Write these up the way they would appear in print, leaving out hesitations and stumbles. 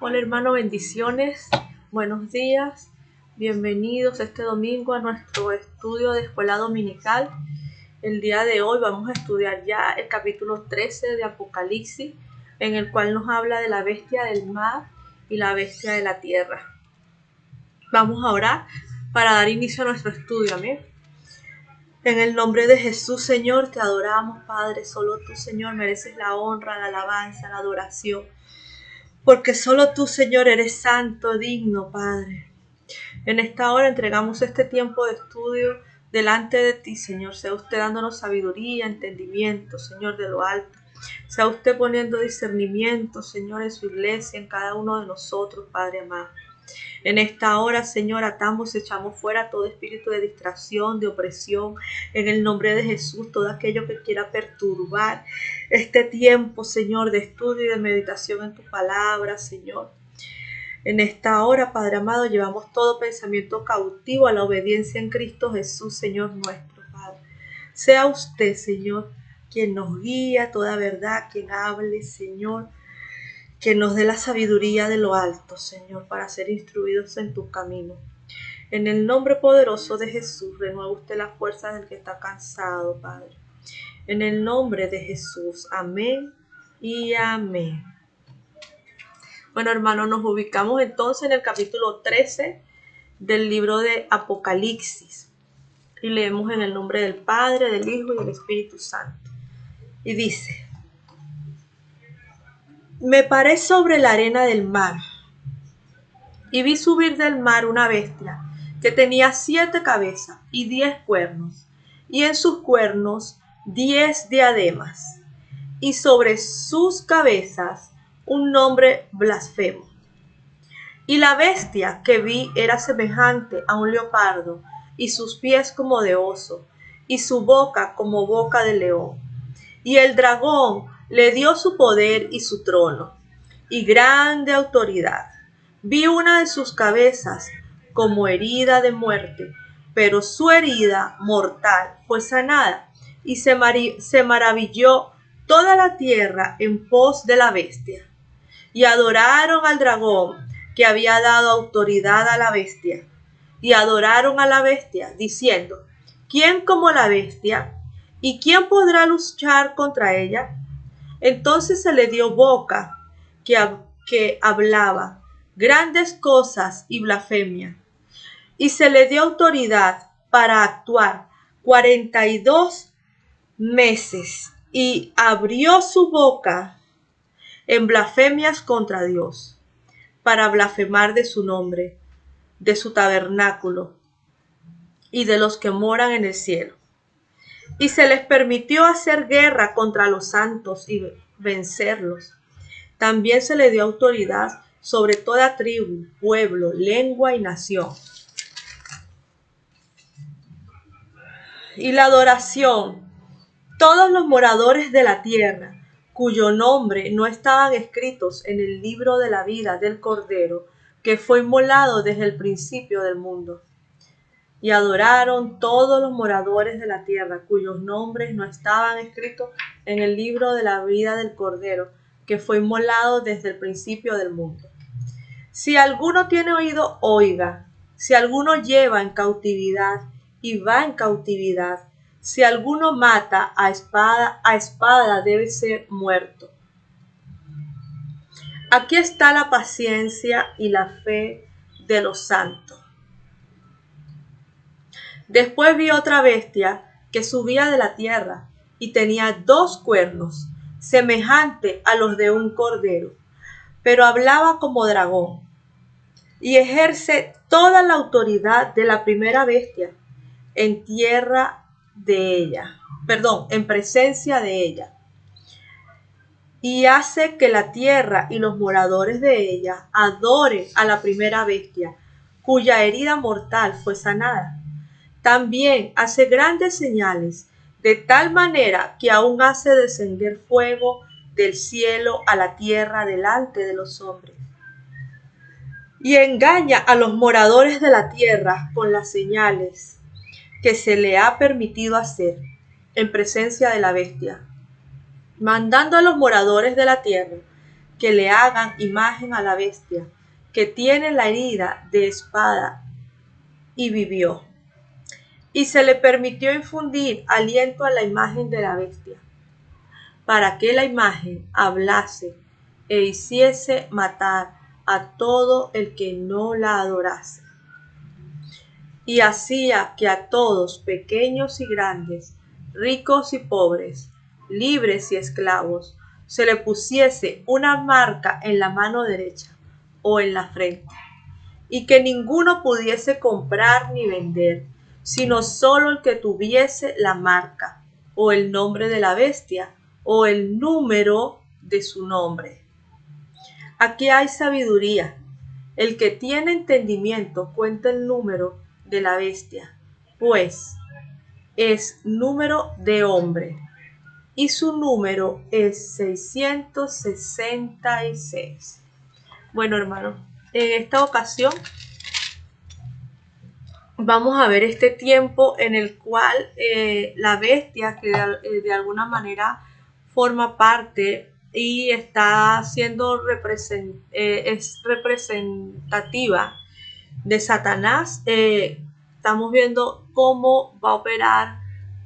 Hola hermano, bendiciones, buenos días, bienvenidos este domingo a nuestro estudio de escuela dominical. El día de hoy vamos a estudiar ya el capítulo 13 de Apocalipsis, en el cual nos habla de la bestia del mar y la bestia de la tierra. Vamos a orar para dar inicio a nuestro estudio, amén. En el nombre de Jesús, Señor, te adoramos, Padre. Solo tú, Señor, mereces la honra, la alabanza, la adoración. Porque solo tú, Señor, eres santo, digno, Padre. En esta hora entregamos este tiempo de estudio delante de ti, Señor. Sea usted dándonos sabiduría, entendimiento, Señor, de lo alto. Sea usted poniendo discernimiento, Señor, en su iglesia, en cada uno de nosotros, Padre amado. En esta hora, Señor, atamos y echamos fuera todo espíritu de distracción, de opresión. En el nombre de Jesús, todo aquello que quiera perturbar este tiempo, Señor, de estudio y de meditación en tu palabra, Señor. En esta hora, Padre amado, llevamos todo pensamiento cautivo a la obediencia en Cristo Jesús, Señor nuestro, Padre. Sea usted, Señor, quien nos guía a toda verdad, quien hable, Señor, que nos dé la sabiduría de lo alto, Señor, para ser instruidos en tu camino. En el nombre poderoso de Jesús, renueva usted la fuerza del que está cansado, Padre. En el nombre de Jesús, amén y amén. Bueno, hermanos, nos ubicamos entonces en el capítulo 13 del libro de Apocalipsis. Y leemos en el nombre del Padre, del Hijo y del Espíritu Santo. Y dice: Me paré sobre la arena del mar, y vi subir del mar una bestia que tenía 7 cabezas y 10 cuernos, y en sus cuernos 10 diademas, y sobre sus cabezas un nombre blasfemo. Y la bestia que vi era semejante a un leopardo, y sus pies como de oso, y su boca como boca de león. Y el dragón le dio su poder y su trono, y grande autoridad. Vi una de sus cabezas como herida de muerte, pero su herida mortal fue sanada, y se maravilló toda la tierra en pos de la bestia. Y adoraron al dragón que había dado autoridad a la bestia, y adoraron a la bestia, diciendo: ¿Quién como la bestia? ¿Y quién podrá luchar contra ella? Entonces se le dio boca que hablaba grandes cosas y blasfemia, y se le dio autoridad para actuar 42 meses, y abrió su boca en blasfemias contra Dios, para blasfemar de su nombre, de su tabernáculo y de los que moran en el cielo. Y se les permitió hacer guerra contra los santos y vencerlos. También se le dio autoridad sobre toda tribu, pueblo, lengua y nación. Y la adoración, todos los moradores de la tierra, cuyo nombre no estaban escritos en el libro de la vida del Cordero, que fue inmolado desde el principio del mundo. Y adoraron todos los moradores de la tierra, cuyos nombres no estaban escritos en el libro de la vida del Cordero, que fue inmolado desde el principio del mundo. Si alguno tiene oído, oiga. Si alguno lleva en cautividad y va en cautividad, si alguno mata a espada debe ser muerto. Aquí está la paciencia y la fe de los santos. Después vi otra bestia que subía de la tierra y tenía 2 cuernos, semejante a los de un cordero, pero hablaba como dragón, y ejerce toda la autoridad de la primera bestia en presencia de ella, y hace que la tierra y los moradores de ella adoren a la primera bestia, cuya herida mortal fue sanada. También hace grandes señales, de tal manera que aún hace descender fuego del cielo a la tierra delante de los hombres. Y engaña a los moradores de la tierra con las señales que se le ha permitido hacer en presencia de la bestia, mandando a los moradores de la tierra que le hagan imagen a la bestia, que tiene la herida de espada, y vivió. Y se le permitió infundir aliento a la imagen de la bestia, para que la imagen hablase e hiciese matar a todo el que no la adorase. Y hacía que a todos, pequeños y grandes, ricos y pobres, libres y esclavos, se le pusiese una marca en la mano derecha o en la frente, y que ninguno pudiese comprar ni vender, sino solo el que tuviese la marca, o el nombre de la bestia, o el número de su nombre. Aquí hay sabiduría. El que tiene entendimiento cuenta el número de la bestia, pues es número de hombre, y su número es 666. Bueno, hermano, en esta ocasión vamos a ver este tiempo en el cual la bestia, que de alguna manera forma parte y está siendo es representativa de Satanás, estamos viendo cómo va a operar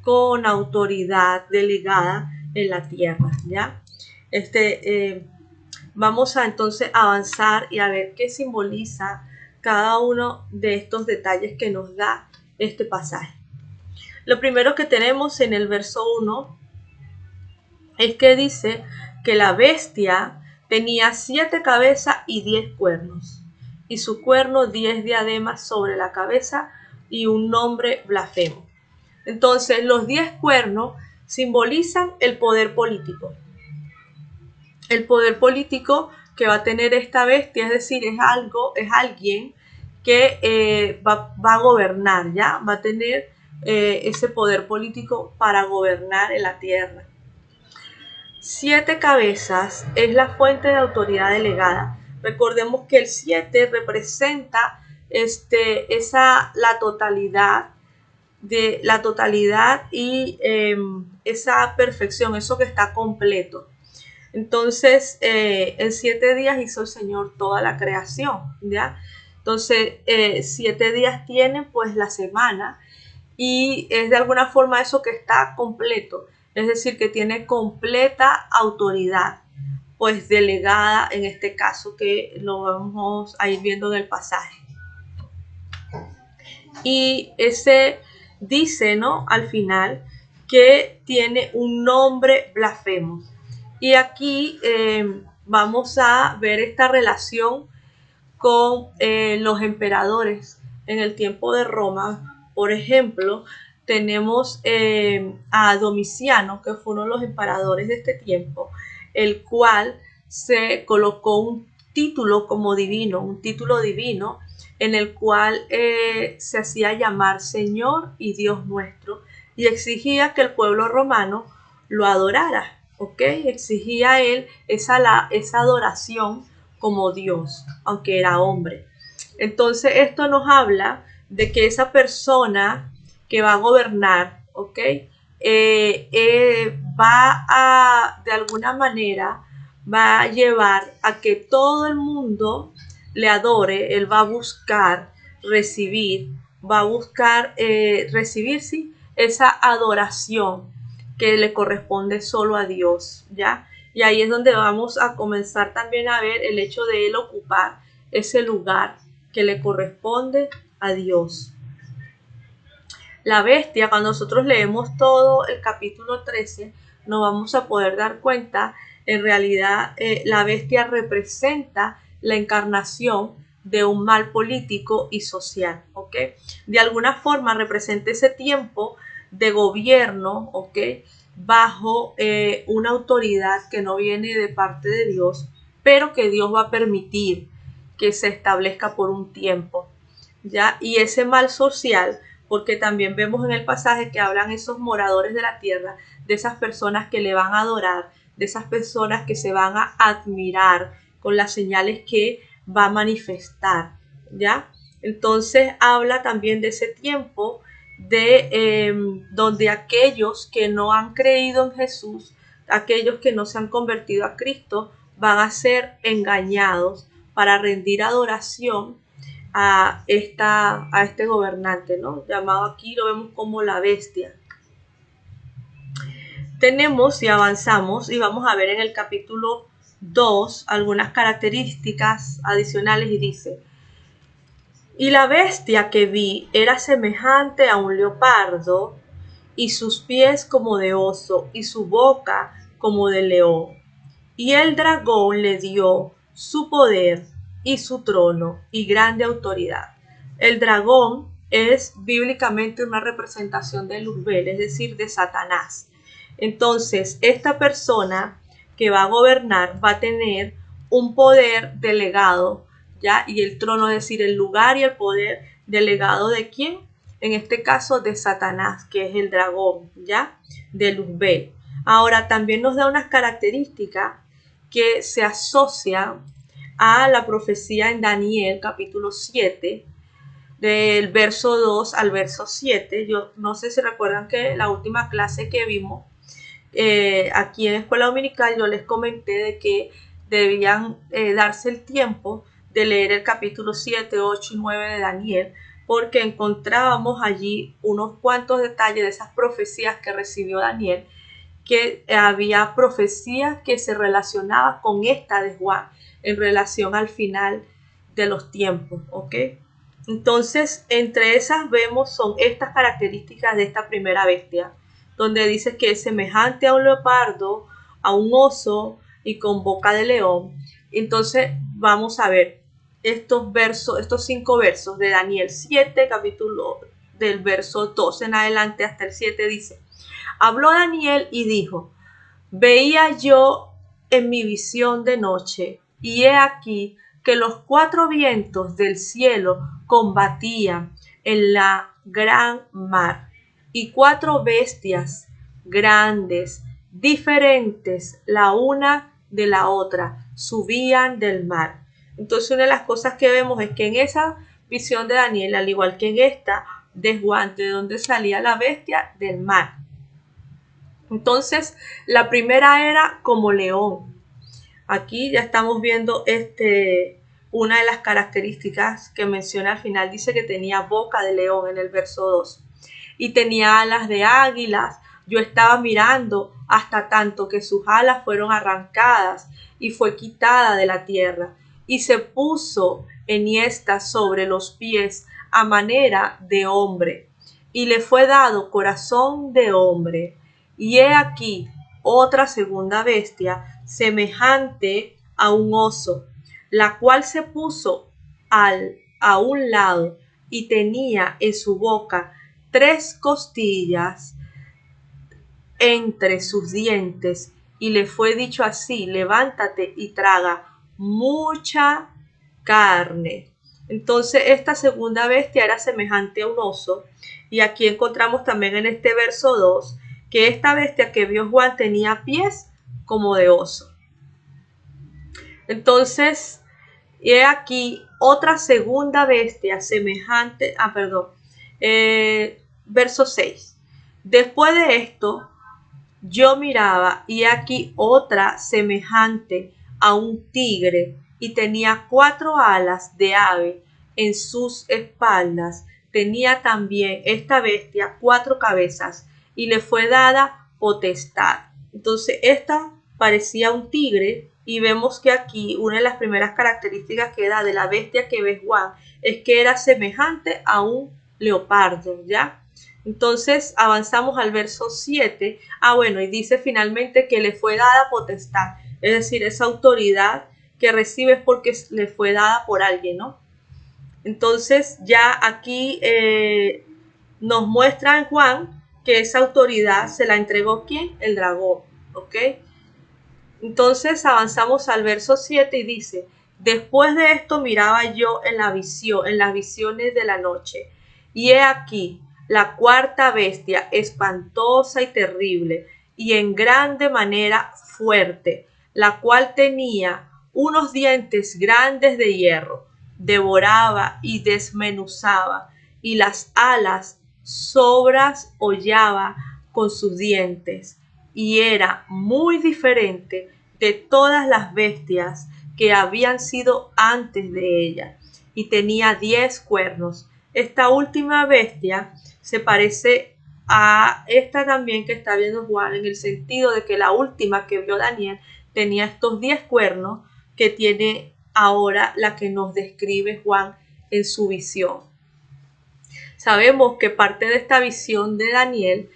con autoridad delegada en la tierra, ¿ya? Vamos a entonces avanzar y a ver qué simboliza cada uno de estos detalles que nos da este pasaje. Lo primero que tenemos en el verso 1 es que dice que la bestia tenía 7 cabezas y 10 cuernos, y su cuerno 10 diademas sobre la cabeza y un nombre blasfemo. Entonces, los 10 cuernos simbolizan el poder político. El poder político que va a tener esta bestia, es decir, es alguien que va a gobernar, ¿ya? Va a tener ese poder político para gobernar en la tierra. 7 cabezas es la fuente de autoridad delegada. Recordemos que el 7 representa la totalidad y esa perfección, eso que está completo. Entonces, en 7 días hizo el Señor toda la creación, ¿ya? Entonces, 7 días tiene pues la semana, y es de alguna forma eso que está completo, es decir, que tiene completa autoridad, pues delegada en este caso que lo vamos a ir viendo en el pasaje. Y ese dice, ¿no?, al final, que tiene un nombre blasfemo. Y aquí vamos a ver esta relación con los emperadores en el tiempo de Roma. Por ejemplo, tenemos a Domiciano, que fue uno de los emperadores de este tiempo, el cual se colocó un título como divino, un título divino en el cual se hacía llamar Señor y Dios nuestro, y exigía que el pueblo romano lo adorara. Exigía él esa adoración como Dios, aunque era hombre. Entonces esto nos habla de que esa persona que va a gobernar, de alguna manera, va a llevar a que todo el mundo le adore. Él va a buscar recibir sí, esa adoración que le corresponde solo a Dios, ¿ya? Y ahí es donde vamos a comenzar también a ver el hecho de él ocupar ese lugar que le corresponde a Dios. La bestia, cuando nosotros leemos todo el capítulo 13, nos vamos a poder dar cuenta, en realidad, la bestia representa la encarnación de un mal político y social, De alguna forma representa ese tiempo de gobierno, bajo una autoridad que no viene de parte de Dios, pero que Dios va a permitir que se establezca por un tiempo, ¿ya? Y ese mal social, porque también vemos en el pasaje que hablan esos moradores de la tierra, de esas personas que le van a adorar, de esas personas que se van a admirar con las señales que va a manifestar, ¿ya? Entonces habla también de ese tiempo donde aquellos que no han creído en Jesús, aquellos que no se han convertido a Cristo, van a ser engañados para rendir adoración a este gobernante, ¿no? Llamado aquí, lo vemos como la bestia. Tenemos y avanzamos y vamos a ver en el capítulo 2 algunas características adicionales y dice: y la bestia que vi era semejante a un leopardo, y sus pies como de oso, y su boca como de león. Y el dragón le dio su poder y su trono y grande autoridad. El dragón es bíblicamente una representación de Luzbel, es decir, de Satanás. Entonces, esta persona que va a gobernar va a tener un poder delegado, ¿ya? Y el trono, es decir, el lugar y el poder delegado ¿de quién? En este caso de Satanás, que es el dragón, ¿ya? De Luzbel. Ahora, también nos da unas características que se asocian a la profecía en Daniel, capítulo 7, del verso 2 al verso 7. Yo no sé si recuerdan que la última clase que vimos aquí en Escuela Dominical yo les comenté de que debían darse el tiempo de leer el capítulo 7, 8 y 9 de Daniel, porque encontrábamos allí unos cuantos detalles de esas profecías que recibió Daniel, que había profecías que se relacionaban con esta de Juan en relación al final de los tiempos, ¿ok? Entonces, entre esas vemos son estas características de esta primera bestia, donde dice que es semejante a un leopardo, a un oso y con boca de león. Entonces, vamos a ver estos 5 versos de Daniel 7, capítulo del verso 2 en adelante hasta el 7 dice: habló Daniel y dijo: veía yo en mi visión de noche, y he aquí que los 4 vientos del cielo combatían en la gran mar, y 4 bestias grandes, diferentes la una de la otra, subían del mar. Entonces, una de las cosas que vemos es que en esa visión de Daniel, al igual que en esta de Juan, de donde salía la bestia, del mar. Entonces, la primera era como león. Aquí ya estamos viendo una de las características que menciona al final. Dice que tenía boca de león en el verso 2 y tenía alas de águilas. Yo estaba mirando hasta tanto que sus alas fueron arrancadas y fue quitada de la tierra, y se puso enhiesta sobre los pies a manera de hombre, y le fue dado corazón de hombre. Y he aquí otra segunda bestia, semejante a un oso, la cual se puso a un lado y tenía en su boca 3 costillas entre sus dientes, y le fue dicho así: levántate y traga mucha carne. Entonces esta segunda bestia era semejante a un oso, y aquí encontramos también en este verso 2 que esta bestia que vio Juan tenía pies como de oso. Entonces, he aquí otra segunda bestia semejante, verso 6. Después de esto, yo miraba y aquí otra semejante a un tigre, y tenía 4 alas de ave en sus espaldas. Tenía también esta bestia 4 cabezas, y le fue dada potestad. Entonces esta parecía un tigre, y vemos que aquí una de las primeras características que da de la bestia que ve Juan es que era semejante a un leopardo, ¿ya? Entonces avanzamos al verso 7. Y dice finalmente que le fue dada potestad, es decir, esa autoridad que recibe es porque le fue dada por alguien, ¿no? Entonces ya aquí nos muestra en Juan que esa autoridad se la entregó ¿quién? El dragón, ¿ok? Entonces avanzamos al verso 7 y dice: después de esto miraba yo en las visiones de la noche, y he aquí la 4ª bestia, espantosa y terrible, y en grande manera fuerte, la cual tenía unos dientes grandes de hierro, devoraba y desmenuzaba, y las alas sobras hollaba con sus dientes, y era muy diferente de todas las bestias que habían sido antes de ella, y tenía 10 cuernos. Esta última bestia se parece a esta también que está viendo Juan, en el sentido de que la última que vio Daniel tenía estos 10 cuernos que tiene ahora la que nos describe Juan en su visión. Sabemos que parte de esta visión de Daniel,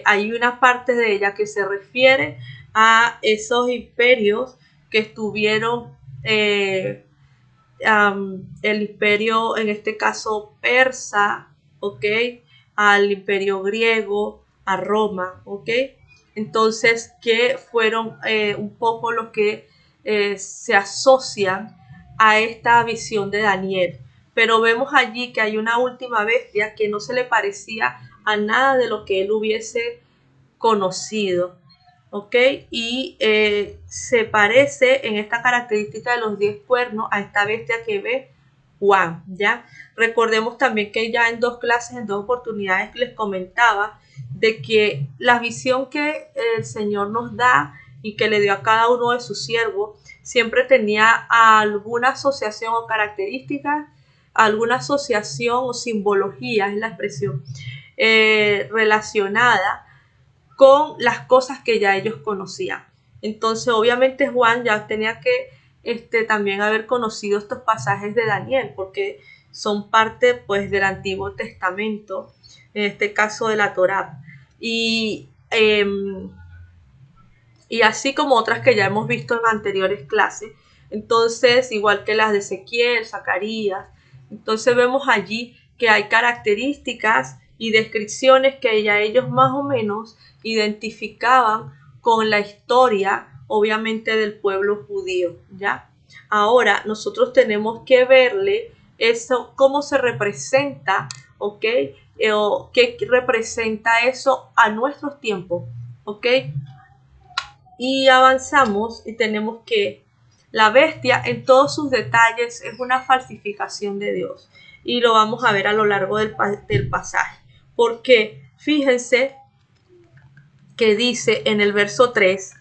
hay una parte de ella que se refiere a esos imperios que estuvieron, el imperio, en este caso persa, ¿ok? Al imperio griego, a Roma, ¿ok? Entonces, que fueron un poco los que se asocian a esta visión de Daniel. Pero vemos allí que hay una última bestia que no se le parecía a nada de lo que él hubiese conocido, ¿ok? Y se parece en esta característica de los 10 cuernos a esta bestia que ve Juan, ¿ya? Recordemos también que ya en 2 clases, en 2 oportunidades les comentaba de que la visión que el Señor nos da y que le dio a cada uno de sus siervos siempre tenía alguna asociación o características, alguna asociación o simbología, es la expresión, relacionada con las cosas que ya ellos conocían. Entonces, obviamente Juan ya tenía que también haber conocido estos pasajes de Daniel, porque son parte pues del Antiguo Testamento, en este caso de la Torá. Y así como otras que ya hemos visto en anteriores clases. Entonces, igual que las de Ezequiel, Zacarías. Entonces vemos allí que hay características y descripciones que ya ellos más o menos identificaban con la historia, obviamente, del pueblo judío, ¿ya? Ahora nosotros tenemos que verle eso, cómo se representa, ¿ok? O qué representa eso a nuestros tiempos, ¿ok? Y avanzamos y tenemos que la bestia en todos sus detalles es una falsificación de Dios. Y lo vamos a ver a lo largo del pasaje. Porque fíjense que dice en el verso 3,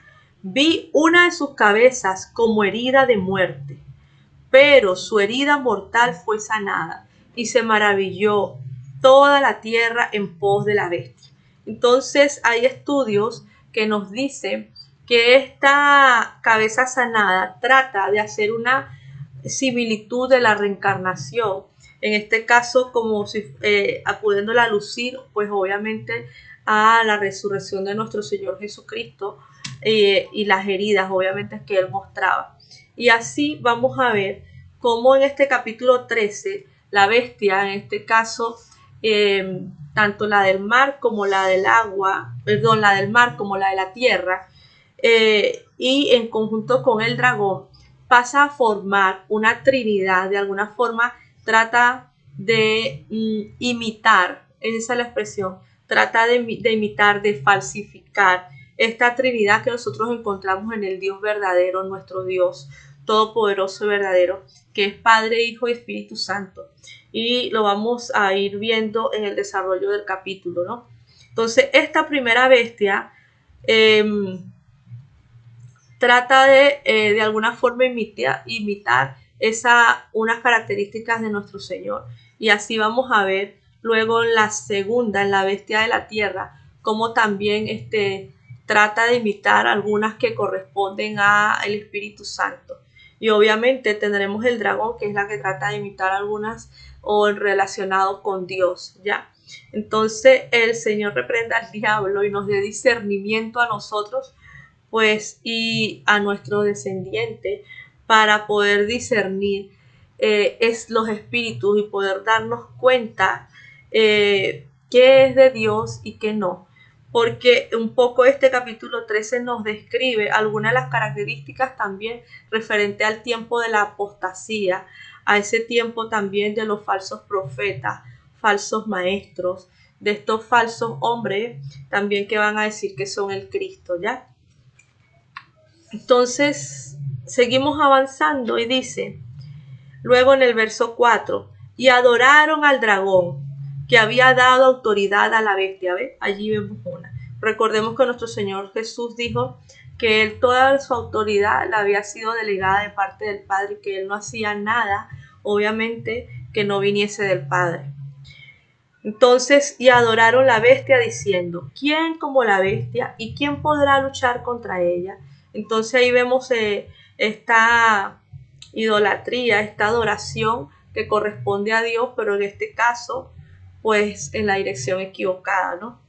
vi una de sus cabezas como herida de muerte, pero su herida mortal fue sanada y se maravilló toda la tierra en pos de la bestia. Entonces hay estudios que nos dicen que esta cabeza sanada trata de hacer una similitud de la reencarnación, en este caso como si acudiéndola a lucir pues obviamente a la resurrección de nuestro Señor Jesucristo, y las heridas obviamente que él mostraba. Y así vamos a ver cómo en este capítulo 13 la bestia, en este caso tanto la del mar como la del agua, perdón, la del mar como la de la tierra, y en conjunto con el dragón pasa a formar una trinidad. De alguna forma trata de imitar, esa es la expresión, trata de imitar, de falsificar esta trinidad que nosotros encontramos en el Dios verdadero, nuestro Dios todopoderoso y verdadero, que es Padre, Hijo y Espíritu Santo. Y lo vamos a ir viendo en el desarrollo del capítulo, ¿no? Entonces, esta primera bestia trata de alguna forma imitar unas características de nuestro Señor. Y así vamos a ver luego en la segunda, en la bestia de la tierra, cómo también trata de imitar algunas que corresponden al Espíritu Santo. Y obviamente tendremos el dragón, que es la que trata de imitar algunas o relacionado con Dios, ¿ya? Entonces el Señor reprenda al diablo y nos dé discernimiento a nosotros, pues, y a nuestro descendiente, para poder discernir los espíritus y poder darnos cuenta qué es de Dios y qué no. Porque un poco este capítulo 13 nos describe algunas de las características también referente al tiempo de la apostasía, a ese tiempo también de los falsos profetas, falsos maestros, de estos falsos hombres también que van a decir que son el Cristo, ¿ya? Entonces, seguimos avanzando y dice, luego en el verso 4, y adoraron al dragón que había dado autoridad a la bestia. ¿Ve? Allí vemos una. Recordemos que nuestro Señor Jesús dijo que él toda su autoridad le había sido delegada de parte del Padre y que él no hacía nada, obviamente, que no viniese del Padre. Entonces, y adoraron la bestia diciendo, ¿quién como la bestia y quién podrá luchar contra ella? Entonces ahí vemos esta idolatría, esta adoración que corresponde a Dios, pero en este caso, pues en la dirección equivocada, ¿no?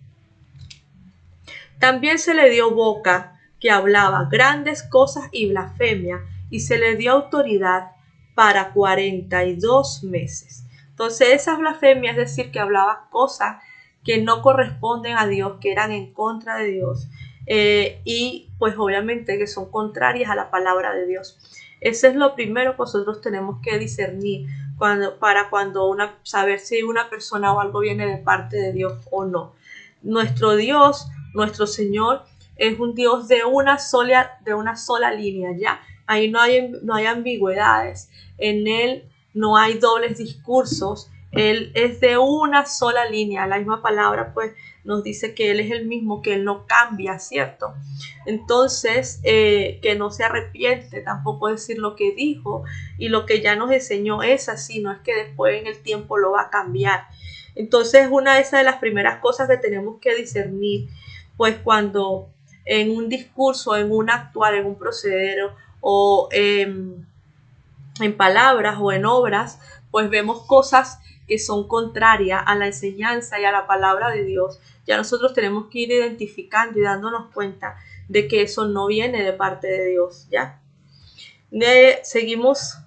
También se le dio boca que hablaba grandes cosas y blasfemia, y se le dio autoridad para 42 meses. Entonces esas blasfemias, es decir, que hablaba cosas que no corresponden a Dios, que eran en contra de Dios, y pues obviamente que son contrarias a la palabra de Dios. Eso es lo primero que nosotros tenemos que discernir para saber si una persona o algo viene de parte de Dios o no. Nuestro Dios, nuestro Señor, es un Dios de una sola línea, ¿ya? Ahí no hay ambigüedades, en Él no hay dobles discursos, Él es de una sola línea. La misma palabra pues nos dice que Él es el mismo, que Él no cambia, ¿cierto? Entonces, que no se arrepiente, tampoco decir lo que dijo y lo que ya nos enseñó es así, no es que después en el tiempo lo va a cambiar. Entonces, una de las primeras cosas que tenemos que discernir, pues cuando en un discurso, en un actuar, en un proceder o en palabras o en obras, pues vemos cosas que son contrarias a la enseñanza y a la palabra de Dios. Ya nosotros tenemos que ir identificando y dándonos cuenta de que eso no viene de parte de Dios, ¿ya? Seguimos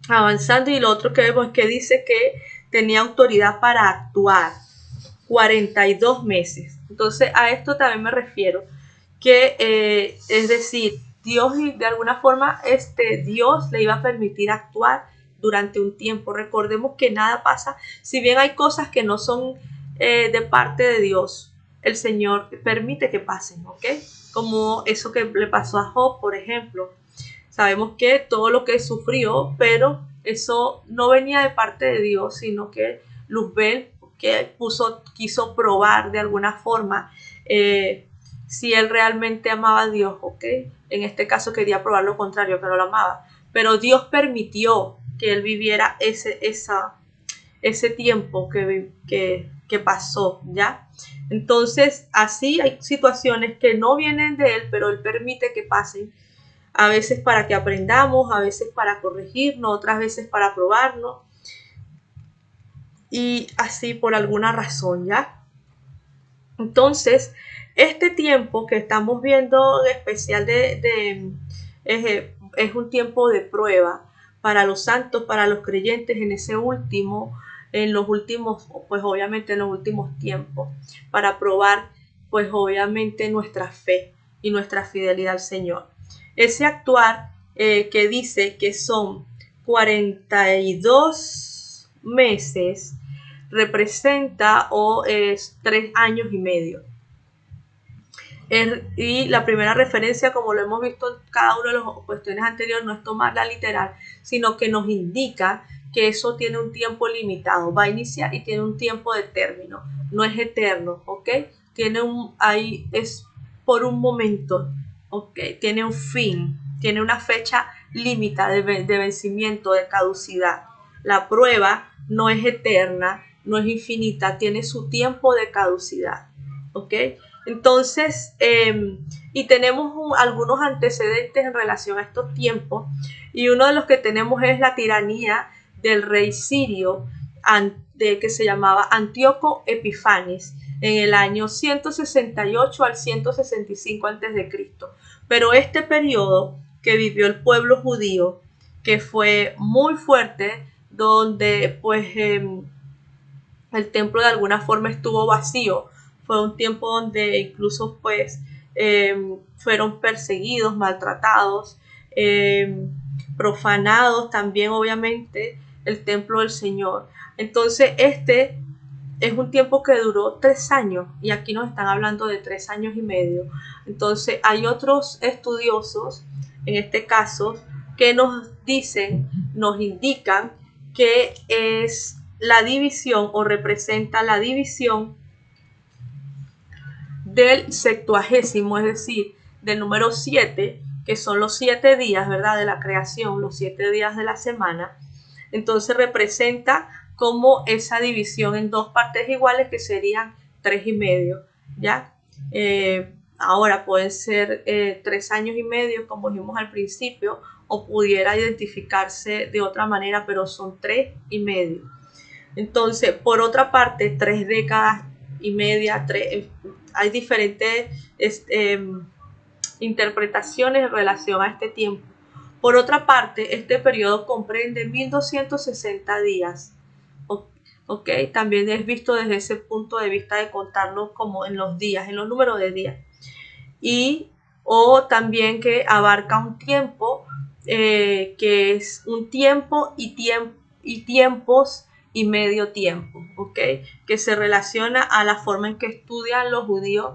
avanzando y lo otro que vemos es que dice que tenía autoridad para actuar 42 meses. Entonces a esto también me refiero, que es decir, Dios de alguna forma, Dios le iba a permitir actuar durante un tiempo. Recordemos que nada pasa, si bien hay cosas que no son de parte de Dios, el Señor permite que pasen, ¿ok? Como eso que le pasó a Job, por ejemplo. Sabemos que todo lo que sufrió, pero eso no venía de parte de Dios, sino que Luzbel que quiso probar de alguna forma si él realmente amaba a Dios, ¿ok? En este caso quería probar lo contrario, que no lo amaba. Pero Dios permitió que él viviera ese tiempo que pasó, ¿ya? Entonces, así hay situaciones que no vienen de él, pero él permite que pasen. A veces para que aprendamos, a veces para corregirnos, otras veces para probarnos. Y así por alguna razón, ¿ya? Entonces, este tiempo que estamos viendo en especial es un tiempo de prueba para los santos, para los creyentes en los últimos, pues obviamente en los últimos tiempos, para probar, pues obviamente nuestra fe y nuestra fidelidad al Señor. Ese actuar que dice que son 42 meses, representa o es 3 años y medio. Y la primera referencia, como lo hemos visto en cada una de las cuestiones anteriores, no es tomarla literal, sino que nos indica que eso tiene un tiempo limitado, va a iniciar y tiene un tiempo de término, no es eterno, ¿ok? Ahí es por un momento, ¿ok? Tiene un fin, tiene una fecha límite de vencimiento, de caducidad. La prueba no es eterna, no es infinita, tiene su tiempo de caducidad, ¿ok? Entonces, y tenemos algunos antecedentes en relación a estos tiempos, y uno de los que tenemos es la tiranía del rey sirio, que se llamaba Antíoco Epifanes, en el año 168 al 165 a.C. Pero este periodo que vivió el pueblo judío, que fue muy fuerte, donde pues el templo de alguna forma estuvo vacío, fue un tiempo donde incluso pues fueron perseguidos, maltratados, profanados también obviamente el templo del Señor. Entonces este es un tiempo que duró 3 años y aquí nos están hablando de 3 años y medio. Entonces hay otros estudiosos, en este caso, que nos indican que es la división o representa la división del 70º, es decir, del número 7, que son los 7 días, ¿verdad?, de la creación, los 7 días de la semana. Entonces representa como esa división en dos partes iguales, que serían 3,5, ¿ya? Ahora pueden ser 3 años y medio, como dijimos al principio, o pudiera identificarse de otra manera, pero son 3,5. Entonces, por otra parte, 3 décadas y media, hay diferentes interpretaciones en relación a este tiempo. Por otra parte, este periodo comprende 1260 días. ¿Ok? También es visto desde ese punto de vista de contarlo como en los días, en los números de días. O también que abarca un tiempo, que es un tiempo y tiempos y medio tiempo, ¿ok? Que se relaciona a la forma en que estudian los judíos.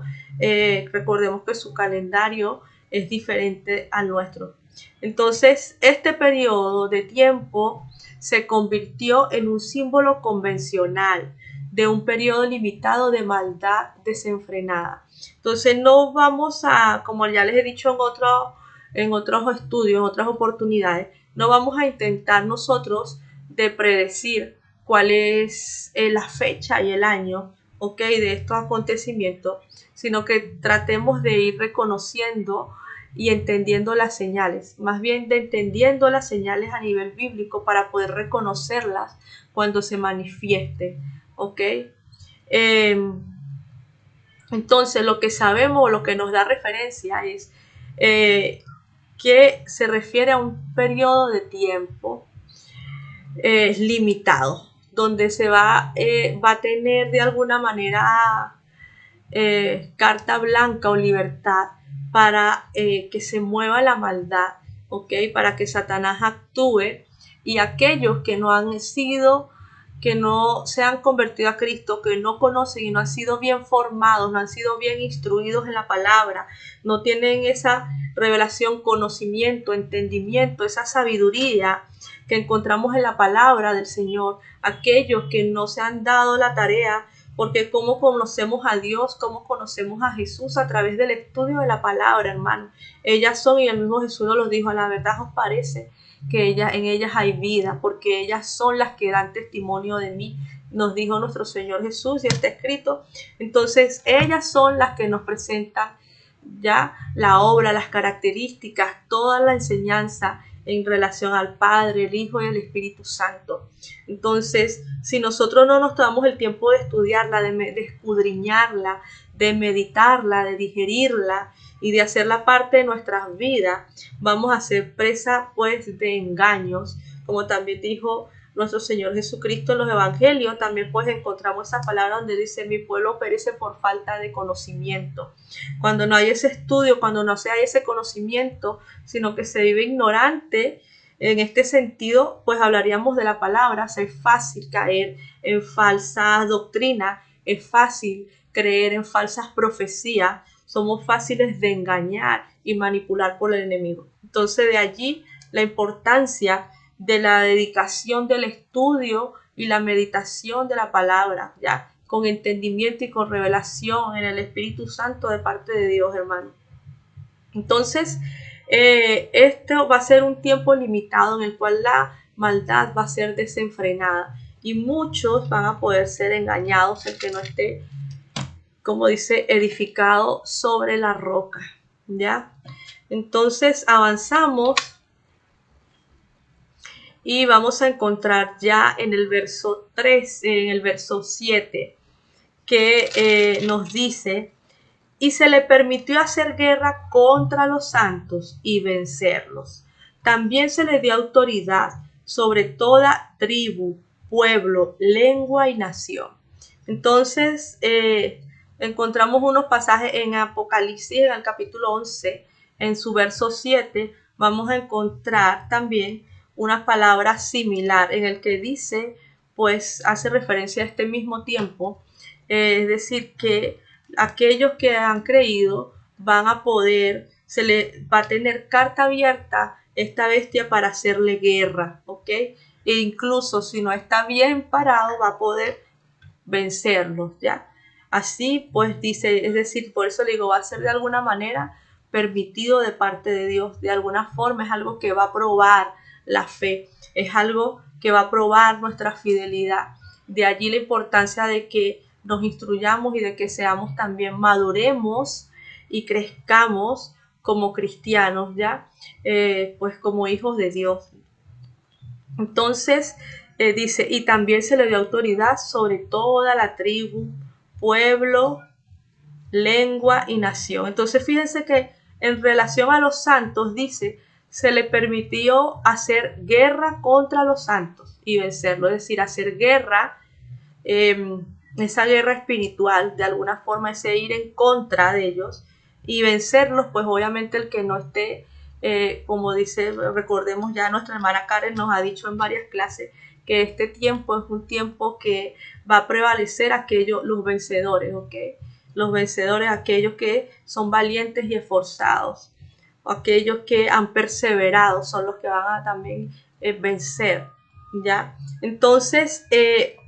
Recordemos que su calendario es diferente al nuestro. Entonces, este periodo de tiempo se convirtió en un símbolo convencional de un periodo limitado de maldad desenfrenada. Entonces, no vamos a, como ya les he dicho en otros estudios, en otras oportunidades, no vamos a intentar nosotros de predecir cuál es la fecha y el año, ¿ok?, de estos acontecimientos, sino que tratemos de ir reconociendo y entendiendo las señales, más bien de entendiendo las señales a nivel bíblico para poder reconocerlas cuando se manifiesten, ¿ok? Entonces, lo que sabemos, lo que nos da referencia es que se refiere a un periodo de tiempo limitado, donde se va a tener de alguna manera carta blanca o libertad para que se mueva la maldad, ¿ok?, para que Satanás actúe, y aquellos que no han sido, que no se han convertido a Cristo, que no conocen y no han sido bien formados, no han sido bien instruidos en la palabra, no tienen esa revelación, conocimiento, entendimiento, esa sabiduría que encontramos en la palabra del Señor, aquellos que no se han dado la tarea, porque cómo conocemos a Dios, cómo conocemos a Jesús a través del estudio de la palabra, hermano. Ellas son, y el mismo Jesús nos lo dijo, a la verdad os parece que en ellas hay vida, porque ellas son las que dan testimonio de mí, nos dijo nuestro Señor Jesús, y está escrito. Entonces ellas son las que nos presentan ya la obra, las características, toda la enseñanza en relación al Padre, el Hijo y el Espíritu Santo. Entonces, si nosotros no nos tomamos el tiempo de estudiarla, de escudriñarla, de meditarla, de digerirla y de hacerla parte de nuestras vidas, vamos a ser presa pues de engaños, como también dijo nuestro Señor Jesucristo en los evangelios. También pues encontramos esa palabra donde dice: mi pueblo perece por falta de conocimiento. Cuando no hay ese estudio, cuando no se hay ese conocimiento, sino que se vive ignorante en este sentido, pues hablaríamos de la palabra. Es fácil caer en falsas doctrinas, es fácil creer en falsas profecías, somos fáciles de engañar y manipular por el enemigo. Entonces, de allí la importancia de la dedicación del estudio y la meditación de la palabra, ya con entendimiento y con revelación en el Espíritu Santo de parte de Dios, hermano. Entonces, esto va a ser un tiempo limitado en el cual la maldad va a ser desenfrenada y muchos van a poder ser engañados, el que no esté, como dice, edificado sobre la roca, ¿ya? Entonces avanzamos y vamos a encontrar ya en el verso 3, en el verso 7, que nos dice: y se le permitió hacer guerra contra los santos y vencerlos. También se le dio autoridad sobre toda tribu, pueblo, lengua y nación. Entonces, encontramos unos pasajes en Apocalipsis, en el capítulo 11, en su verso 7, vamos a encontrar también una palabra similar en el que dice, pues hace referencia a este mismo tiempo, es decir, que aquellos que han creído van a poder, se le va a tener carta abierta esta bestia para hacerle guerra, ¿ok? E incluso si no está bien parado, va a poder vencerlos, ¿ya? Así pues dice, es decir, por eso le digo, va a ser de alguna manera permitido de parte de Dios. De alguna forma es algo que va a probar la fe, es algo que va a probar nuestra fidelidad. De allí la importancia de que nos instruyamos y de que seamos también, maduremos y crezcamos como cristianos, ya, pues como hijos de Dios. Entonces dice, y también se le dio autoridad sobre toda la tribu, pueblo, lengua y nación. Entonces fíjense que en relación a los santos dice, se le permitió hacer guerra contra los santos y vencerlo, es decir, hacer guerra, esa guerra espiritual, de alguna forma ese ir en contra de ellos y vencerlos. Pues obviamente el que no esté, como dice, recordemos, ya nuestra hermana Karen nos ha dicho en varias clases que este tiempo es un tiempo que va a prevalecer los vencedores, ¿ok? Los vencedores, aquellos que son valientes y esforzados, aquellos que han perseverado, son los que van a también vencer, ¿ya? Entonces,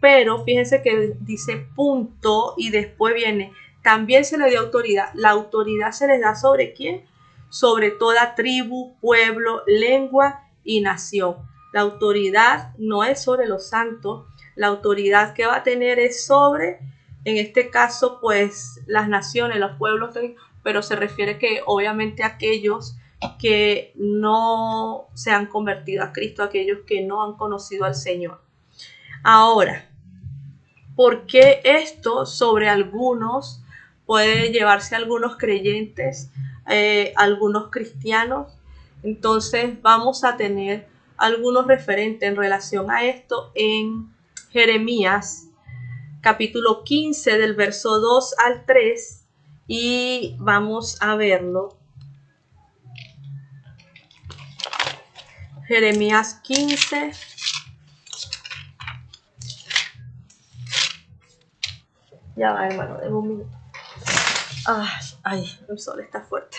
pero fíjense que dice punto y después viene, también se le dio autoridad. La autoridad se les da ¿sobre quién? Sobre toda tribu, pueblo, lengua y nación. La autoridad no es sobre los santos, la autoridad que va a tener es sobre, en este caso, pues las naciones, los pueblos, pero se refiere que obviamente aquellos que no se han convertido a Cristo, aquellos que no han conocido al Señor. Ahora, ¿por qué esto sobre algunos puede llevarse a algunos creyentes, algunos cristianos? Entonces vamos a tener algunos referentes en relación a esto en Jeremías, capítulo 15, del verso 2 al 3, y vamos a verlo. Jeremías 15. Ya va, hermano, de un minuto. Ay, el sol está fuerte.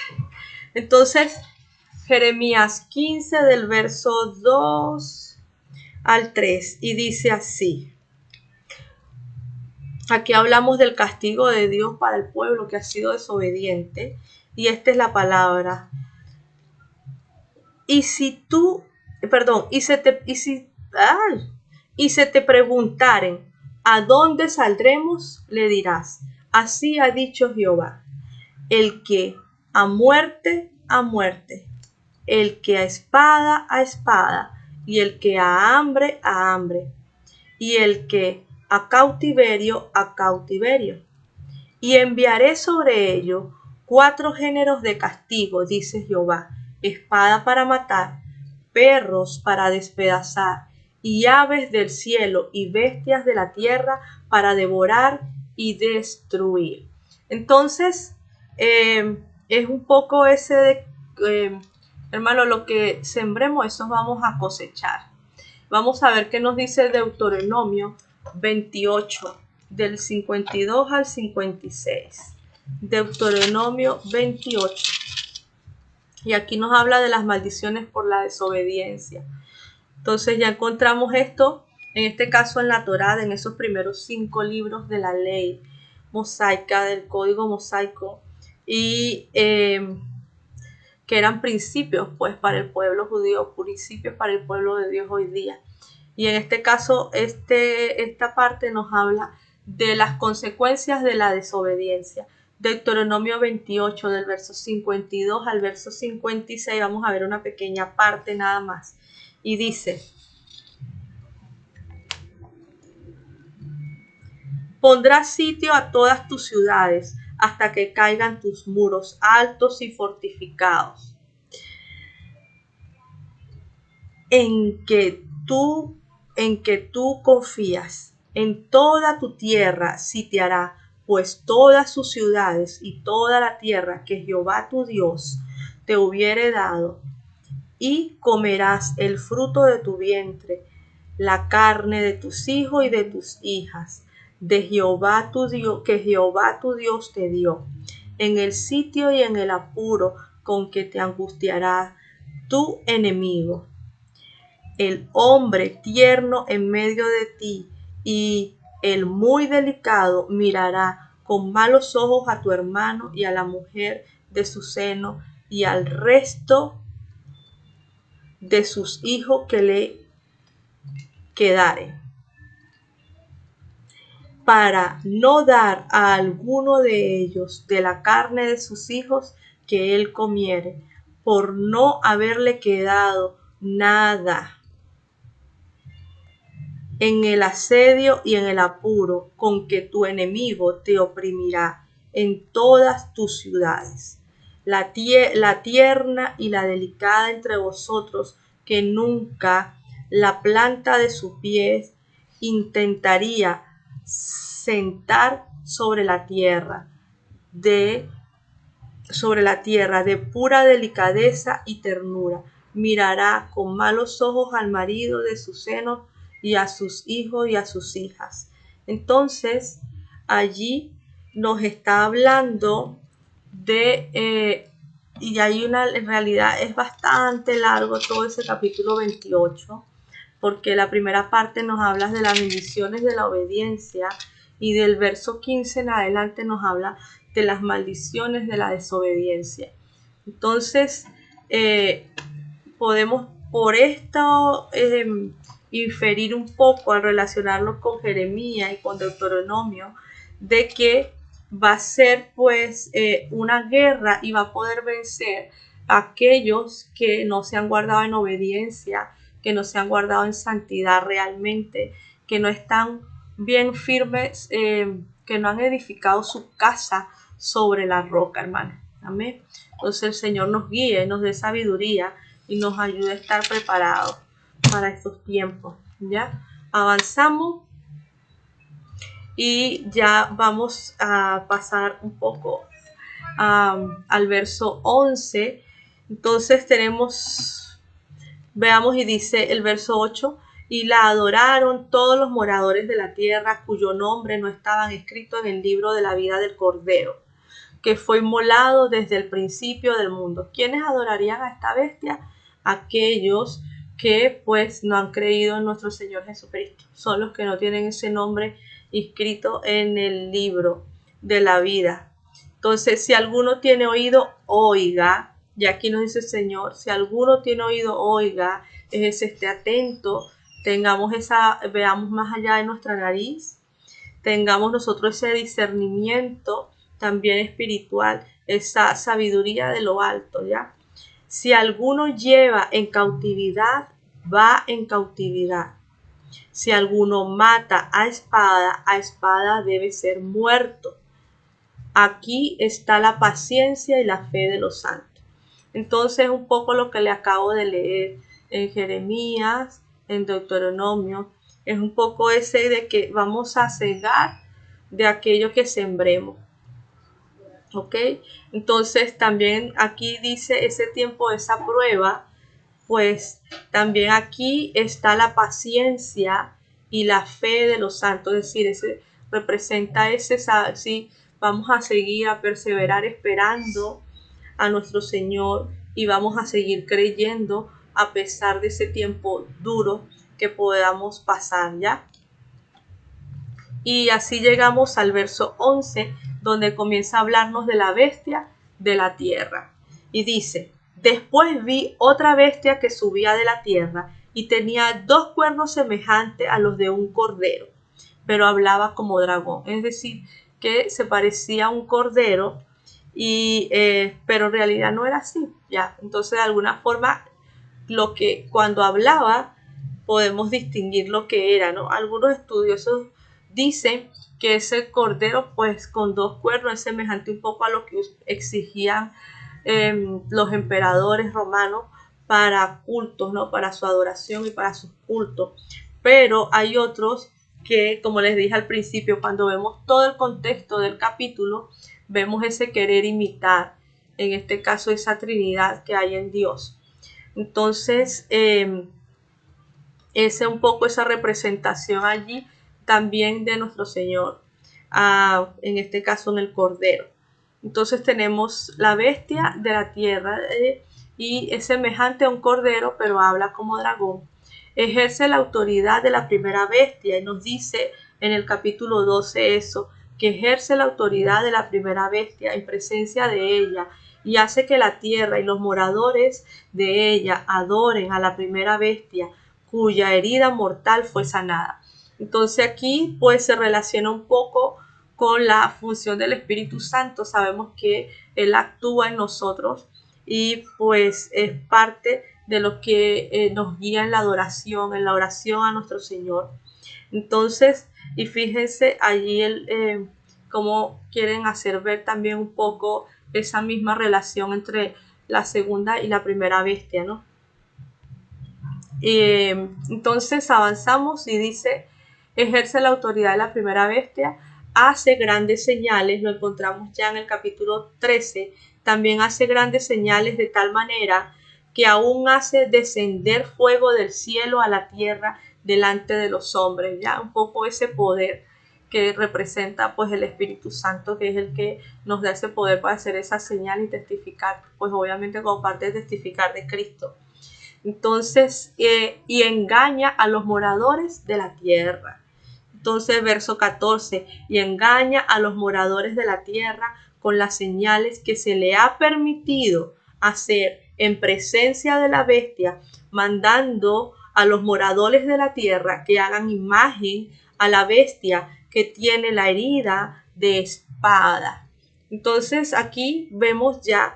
Entonces, Jeremías 15 del verso 2 al 3, y dice así. Aquí hablamos del castigo de Dios para el pueblo que ha sido desobediente, y esta es la palabra. Y si se te preguntaren, ¿a dónde saldremos? Le dirás, así ha dicho Jehová, el que a muerte, el que a espada, y el que a hambre, y el que a cautiverio, y enviaré sobre ellos 4 géneros de castigo, dice Jehová, espada para matar, perros para despedazar, y aves del cielo y bestias de la tierra para devorar y destruir. Entonces, es un poco ese de, hermano, lo que sembremos, eso vamos a cosechar. Vamos a ver qué nos dice Deuteronomio 28, del 52 al 56. Deuteronomio 28. Y aquí nos habla de las maldiciones por la desobediencia. Entonces ya encontramos esto, en este caso en la Torá, en esos primeros 5 libros de la ley mosaica, del código mosaico, y que eran principios pues para el pueblo judío, principios para el pueblo de Dios hoy día. Y en este caso, esta parte nos habla de las consecuencias de la desobediencia. Deuteronomio 28, del verso 52 al verso 56, vamos a ver una pequeña parte nada más. Y dice, pondrás sitio a todas tus ciudades hasta que caigan tus muros altos y fortificados, en que tú confías. En toda tu tierra sitiará, pues todas sus ciudades y toda la tierra que Jehová tu Dios te hubiere dado, y comerás el fruto de tu vientre, la carne de tus hijos y de tus hijas, de Jehová tu Dios, que Jehová tu Dios te dio, en el sitio y en el apuro con que te angustiará tu enemigo. El hombre tierno en medio de ti y el muy delicado mirará con malos ojos a tu hermano y a la mujer de su seno, y al resto de sus hijos que le quedare, para no dar a alguno de ellos de la carne de sus hijos que él comiere, por no haberle quedado nada en el asedio y en el apuro con que tu enemigo te oprimirá en todas tus ciudades. La tierna y la delicada entre vosotros, que nunca la planta de sus pies intentaría sentar sobre la tierra de pura delicadeza y ternura, mirará con malos ojos al marido de su seno y a sus hijos y a sus hijas. Entonces, allí nos está hablando de, y hay en realidad es bastante largo todo ese capítulo 28, porque la primera parte nos habla de las bendiciones de la obediencia y del verso 15 en adelante nos habla de las maldiciones de la desobediencia. Entonces, podemos por esto inferir un poco al relacionarlo con Jeremías y con Deuteronomio, de que va a ser pues una guerra y va a poder vencer a aquellos que no se han guardado en obediencia, que no se han guardado en santidad realmente, que no están bien firmes, que no han edificado su casa sobre la roca, hermano. Amén. Entonces el Señor nos guíe, nos dé sabiduría y nos ayude a estar preparados para estos tiempos. ¿Ya? Avanzamos y ya vamos a pasar un poco al verso 11. Entonces veamos y dice el verso 8, y la adoraron todos los moradores de la tierra cuyo nombre no estaban escritos en el libro de la vida del Cordero, que fue inmolado desde el principio del mundo. ¿Quiénes adorarían a esta bestia? Aquellos que pues no han creído en nuestro Señor Jesucristo. Son los que no tienen ese nombre inscrito en el libro de la vida. Entonces, si alguno tiene oído, oiga. Y aquí nos dice el Señor, si alguno tiene oído, oiga, esté atento, veamos más allá de nuestra nariz, tengamos nosotros ese discernimiento también espiritual, esa sabiduría de lo alto, ¿ya? Si alguno lleva en cautividad, va en cautividad. Si alguno mata a espada debe ser muerto. Aquí está la paciencia y la fe de los santos. Entonces, un poco lo que le acabo de leer en Jeremías, en Deuteronomio, es un poco ese de que vamos a cegar de aquello que sembremos. ¿Ok? Entonces, también aquí dice ese tiempo, esa prueba, pues también aquí está la paciencia y la fe de los santos, es decir, representa sí, vamos a seguir, a perseverar esperando a nuestro Señor y vamos a seguir creyendo a pesar de ese tiempo duro que podamos pasar, ¿ya? Y así llegamos al verso 11, donde comienza a hablarnos de la bestia de la tierra. Y dice, después vi otra bestia que subía de la tierra y tenía 2 cuernos semejantes a los de un cordero, pero hablaba como dragón. Es decir, que se parecía a un cordero, pero en realidad no era así, ¿ya? Entonces, de alguna forma, cuando hablaba, podemos distinguir lo que era, ¿no? Algunos estudiosos dicen que ese cordero, pues con 2 cuernos, es semejante un poco a lo que exigían los emperadores romanos para cultos, ¿no? Para su adoración y para sus cultos. Pero hay otros que, como les dije al principio, cuando vemos todo el contexto del capítulo, vemos ese querer imitar, en este caso esa Trinidad que hay en Dios. Entonces, es un poco esa representación allí también de nuestro Señor, en este caso en el Cordero. Entonces tenemos la bestia de la tierra y es semejante a un cordero, pero habla como dragón. Ejerce la autoridad de la primera bestia y nos dice en el capítulo 12 eso, que ejerce la autoridad de la primera bestia en presencia de ella y hace que la tierra y los moradores de ella adoren a la primera bestia cuya herida mortal fue sanada. Entonces aquí pues se relaciona un poco con la función del Espíritu Santo. Sabemos que Él actúa en nosotros y pues es parte de lo que nos guía en la oración a nuestro Señor. Entonces, y fíjense allí cómo quieren hacer ver también un poco esa misma relación entre la segunda y la primera bestia, ¿no? Entonces avanzamos y dice, ejerce la autoridad de la primera bestia, hace grandes señales, lo encontramos ya en el capítulo 13, también hace grandes señales de tal manera que aún hace descender fuego del cielo a la tierra delante de los hombres, ya un poco ese poder que representa pues el Espíritu Santo, que es el que nos da ese poder para hacer esa señal y testificar, pues obviamente como parte de testificar de Cristo. Entonces, y engaña a los moradores de la tierra. Entonces, verso 14, y engaña a los moradores de la tierra con las señales que se le ha permitido hacer en presencia de la bestia, mandando a los moradores de la tierra que hagan imagen a la bestia que tiene la herida de espada. Entonces, aquí vemos ya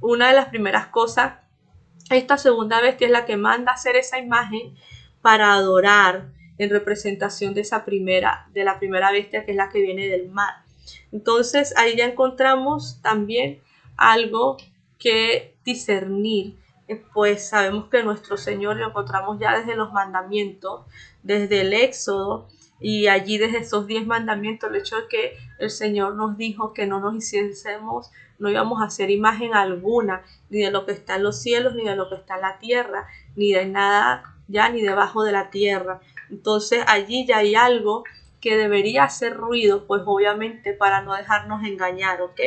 una de las primeras cosas. Esta segunda bestia es la que manda hacer esa imagen para adorar en representación de la primera bestia, que es la que viene del mar. Entonces ahí ya encontramos también algo que discernir. Pues sabemos que nuestro Señor lo encontramos ya desde los mandamientos, desde el Éxodo, y allí desde esos 10 mandamientos, el hecho de que el Señor nos dijo que no no íbamos a hacer imagen alguna, ni de lo que está en los cielos, ni de lo que está en la tierra, ni de nada ya, ni debajo de la tierra. Entonces allí ya hay algo que debería hacer ruido, pues obviamente para no dejarnos engañar, ¿ok?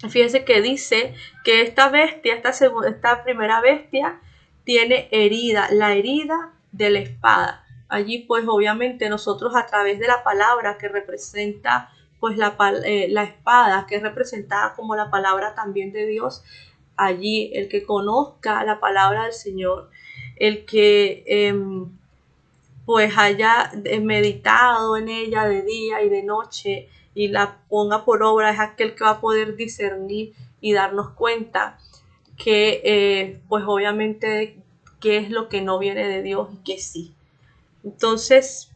Fíjense que dice que esta bestia, esta primera bestia, tiene herida, la herida de la espada. Allí pues obviamente nosotros a través de la palabra que representa pues la espada, que es representada como la palabra también de Dios, allí el que conozca la palabra del Señor, el que pues haya meditado en ella de día y de noche y la ponga por obra, es aquel que va a poder discernir y darnos cuenta que pues obviamente qué es lo que no viene de Dios y que sí. Entonces,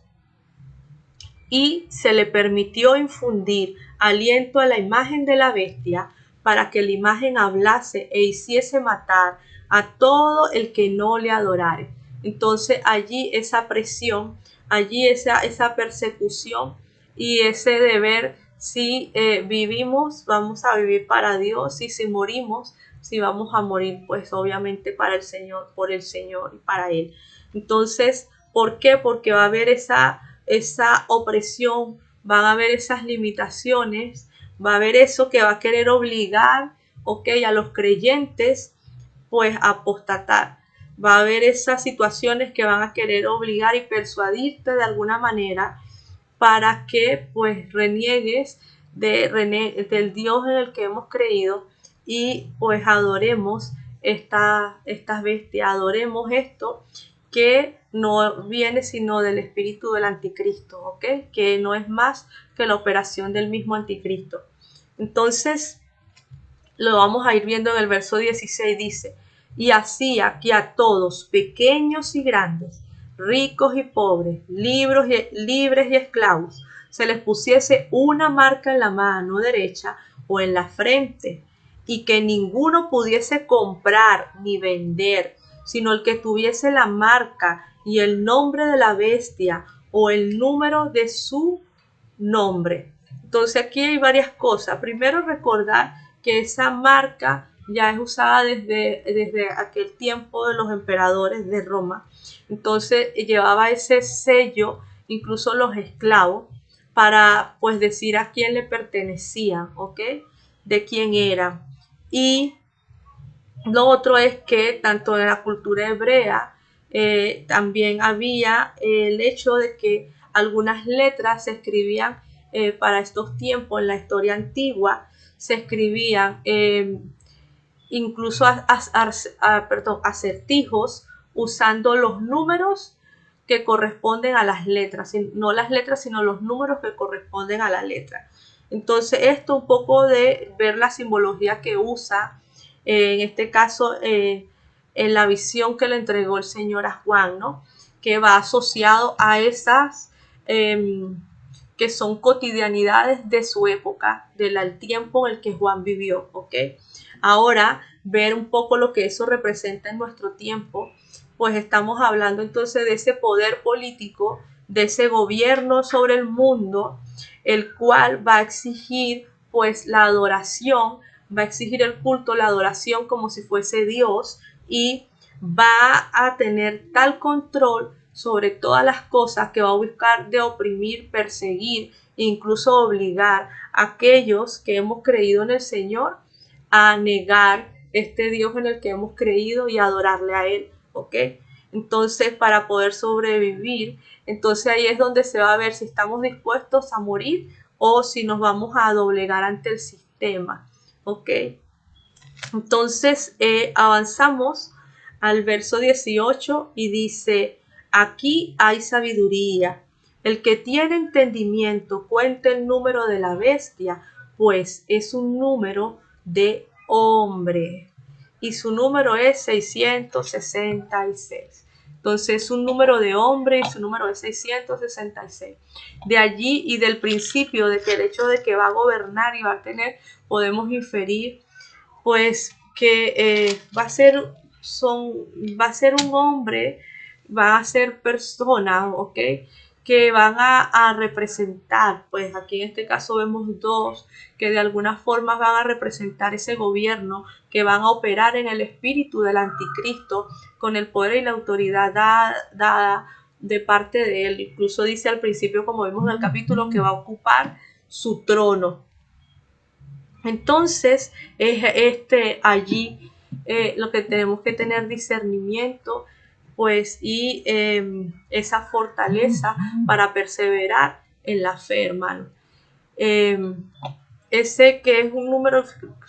y se le permitió infundir aliento a la imagen de la bestia para que la imagen hablase e hiciese matar a todo el que no le adorare. Entonces allí esa presión, allí esa persecución y ese deber, si vivimos, vamos a vivir para Dios, y si morimos, si vamos a morir, pues obviamente para el Señor, por el Señor y para Él. Entonces, ¿por qué? Porque va a haber esa opresión, van a haber esas limitaciones, va a haber eso que va a querer obligar, a los creyentes, pues a apostatar. Va a haber esas situaciones que van a querer obligar y persuadirte de alguna manera para que pues reniegues del Dios en el que hemos creído y pues adoremos estas bestias, adoremos esto que no viene sino del espíritu del anticristo, ¿ok? Que no es más que la operación del mismo anticristo. Entonces, lo vamos a ir viendo en el verso 16, dice, y hacía que a todos, pequeños y grandes, ricos y pobres, libres y esclavos, se les pusiese una marca en la mano derecha o en la frente, y que ninguno pudiese comprar ni vender, sino el que tuviese la marca y el nombre de la bestia o el número de su nombre. Entonces aquí hay varias cosas. Primero, recordar que esa marca ya es usada desde aquel tiempo de los emperadores de Roma. Entonces llevaba ese sello, incluso los esclavos, para pues decir a quién le pertenecía, ¿ok? De quién era. Y lo otro es que tanto en la cultura hebrea también había el hecho de que algunas letras se escribían para estos tiempos en la historia antigua se escribían incluso acertijos usando los números que corresponden a las letras, no las letras, sino los números que corresponden a la letra. Entonces, esto un poco de ver la simbología que usa, en este caso, en la visión que le entregó el Señor a Juan, ¿no? Que va asociado a esas que son cotidianidades de su época, del tiempo en el que Juan vivió, ¿ok? Ahora, ver un poco lo que eso representa en nuestro tiempo, pues estamos hablando entonces de ese poder político, de ese gobierno sobre el mundo, el cual va a exigir pues la adoración, va a exigir el culto, la adoración como si fuese Dios, y va a tener tal control sobre todas las cosas que va a buscar de oprimir, perseguir e incluso obligar a aquellos que hemos creído en el Señor a negar este Dios en el que hemos creído y adorarle a Él, ¿ok? Entonces, para poder sobrevivir, entonces ahí es donde se va a ver si estamos dispuestos a morir o si nos vamos a doblegar ante el sistema, ¿ok? Entonces, avanzamos al verso 18 y dice, aquí hay sabiduría. El que tiene entendimiento cuenta el número de la bestia, pues es un número de hombre. Y su número es 666. Entonces es un número de hombre y su número es 666. De allí y del principio de que el hecho de que va a gobernar y va a tener, podemos inferir pues que va a ser un hombre, va a ser persona, ¿ok? Que van a representar, pues aquí en este caso vemos dos que de alguna forma van a representar ese gobierno, que van a operar en el espíritu del anticristo con el poder y la autoridad dada de parte de él. Incluso dice al principio, como vemos en el capítulo, que va a ocupar su trono. Entonces, allí lo que tenemos que tener discernimiento, pues, y esa fortaleza para perseverar en la fe, hermano. Ese que es un número,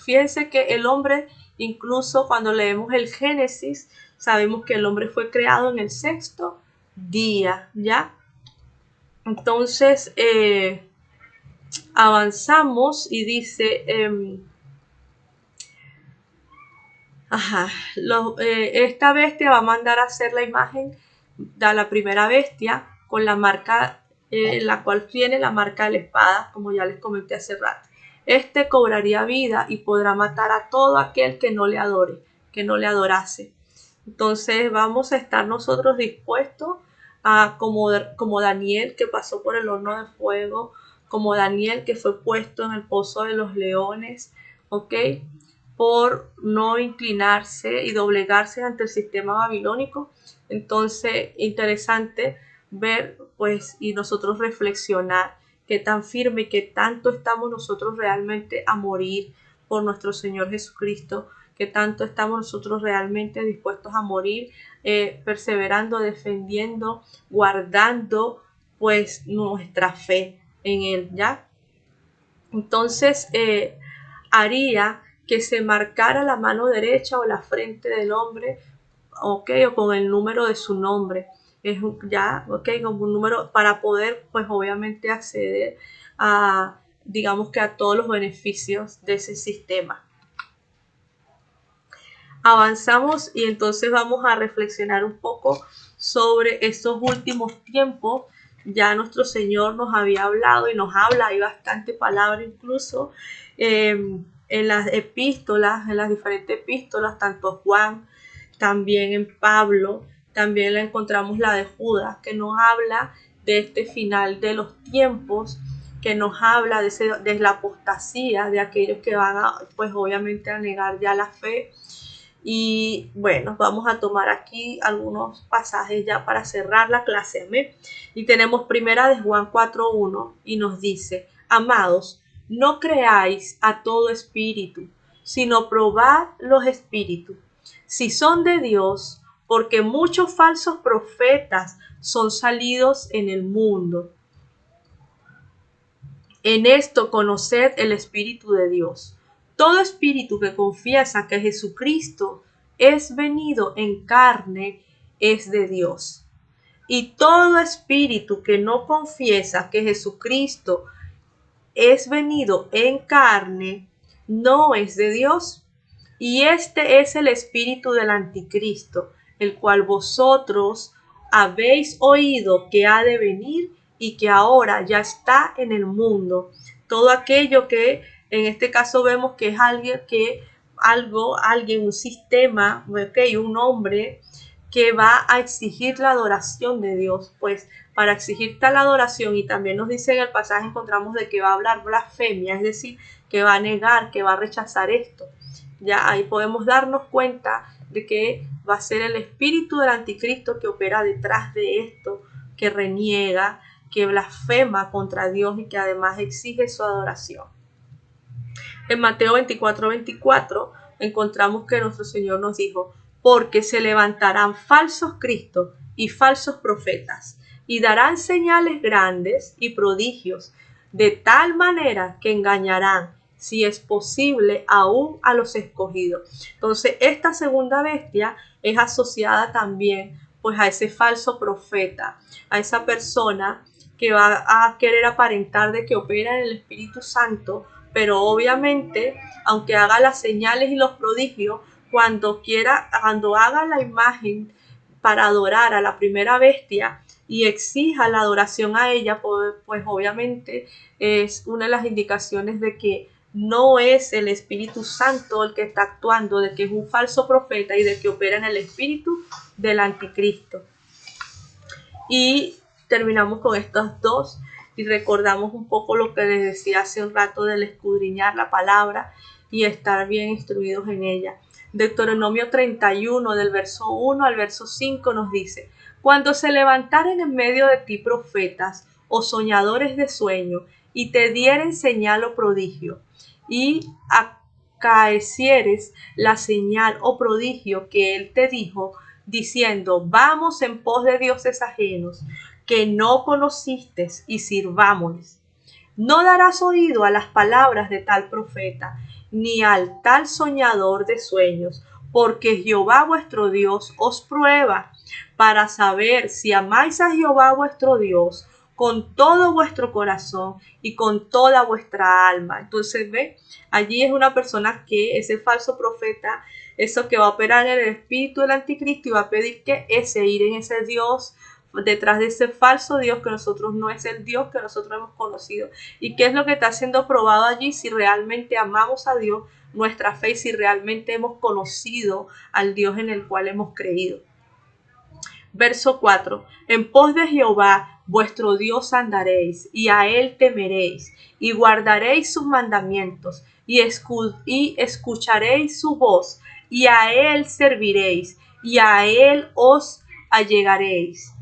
fíjense que el hombre, incluso cuando leemos el Génesis, sabemos que el hombre fue creado en el sexto día, ¿ya? Entonces, avanzamos y dice, esta bestia va a mandar a hacer la imagen de la primera bestia con la marca, la cual tiene la marca de la espada, como ya les comenté hace rato. Este cobraría vida y podrá matar a todo aquel que no le adore, que no le adorase. Entonces vamos a estar nosotros dispuestos a, como Daniel, que pasó por el horno de fuego, como Daniel, que fue puesto en el pozo de los leones, ¿ok? Por no inclinarse y doblegarse ante el sistema babilónico. Entonces, interesante ver, pues, y nosotros reflexionar qué tan firme y qué tanto estamos nosotros realmente a morir por nuestro Señor Jesucristo, qué tanto estamos nosotros realmente dispuestos a morir, perseverando, defendiendo, guardando, pues, nuestra fe en Él, ¿ya? Entonces, haría que se marcara la mano derecha o la frente del hombre, ok, o con el número de su nombre, es ya, ok, con un número para poder, pues obviamente acceder a, digamos que a todos los beneficios de ese sistema. Avanzamos y entonces vamos a reflexionar un poco sobre estos últimos tiempos. Ya nuestro Señor nos había hablado y nos habla, hay bastante palabra incluso en las epístolas, en las diferentes epístolas, tanto Juan, también en Pablo, también la encontramos la de Judas, que nos habla de este final de los tiempos, que nos habla de la apostasía de aquellos que van a, pues obviamente a negar ya la fe. Y bueno, vamos a tomar aquí algunos pasajes ya para cerrar la clase. ¿Amén? Y tenemos primera de Juan 4:1 y nos dice, amados, no creáis a todo espíritu, sino probad los espíritus, si son de Dios, porque muchos falsos profetas son salidos en el mundo. En esto conoced el Espíritu de Dios. Todo espíritu que confiesa que Jesucristo es venido en carne es de Dios. Y todo espíritu que no confiesa que Jesucristo es venido en carne no es de Dios. Y este es el espíritu del anticristo, el cual vosotros habéis oído que ha de venir y que ahora ya está en el mundo. Todo aquello que en este caso vemos que es alguien, un sistema, okay, un hombre que va a exigir la adoración de Dios. Pues para exigir tal adoración, y también nos dice en el pasaje, encontramos de que va a hablar blasfemia, es decir, que va a negar, que va a rechazar esto. Ya ahí podemos darnos cuenta de que va a ser el espíritu del anticristo que opera detrás de esto, que reniega, que blasfema contra Dios y que además exige su adoración. En Mateo 24:24 encontramos que nuestro Señor nos dijo: porque se levantarán falsos cristos y falsos profetas, y darán señales grandes y prodigios, de tal manera que engañarán, si es posible, aún a los escogidos. Entonces, esta segunda bestia es asociada también pues a ese falso profeta, a esa persona que va a querer aparentar de que opera en el Espíritu Santo, pero obviamente, aunque haga las señales y los prodigios, cuando haga la imagen para adorar a la primera bestia y exija la adoración a ella, pues obviamente es una de las indicaciones de que no es el Espíritu Santo el que está actuando, de que es un falso profeta y de que opera en el espíritu del anticristo. Y terminamos con estas dos y recordamos un poco lo que les decía hace un rato del escudriñar la palabra y estar bien instruidos en ella. Deuteronomio 31 del verso 1 al verso 5 nos dice: cuando se levantaren en medio de ti profetas o soñadores de sueño y te dieren señal o prodigio y acaecieres la señal o prodigio que él te dijo, diciendo: vamos en pos de dioses ajenos que no conociste y sirvámosles. No darás oído a las palabras de tal profeta, ni al tal soñador de sueños, porque Jehová vuestro Dios os prueba para saber si amáis a Jehová vuestro Dios con todo vuestro corazón y con toda vuestra alma. Entonces, ve, allí es una persona que ese falso profeta, eso que va a operar en el espíritu del anticristo y va a pedir que ir en ese Dios, detrás de ese falso Dios que nosotros no es el Dios que nosotros hemos conocido. ¿Y qué es lo que está siendo probado allí? Si realmente amamos a Dios, nuestra fe, y si realmente hemos conocido al Dios en el cual hemos creído. Verso 4. En pos de Jehová vuestro Dios andaréis, y a él temeréis, y guardaréis sus mandamientos, y escucharéis su voz, y a él serviréis, y a él os allegaréis.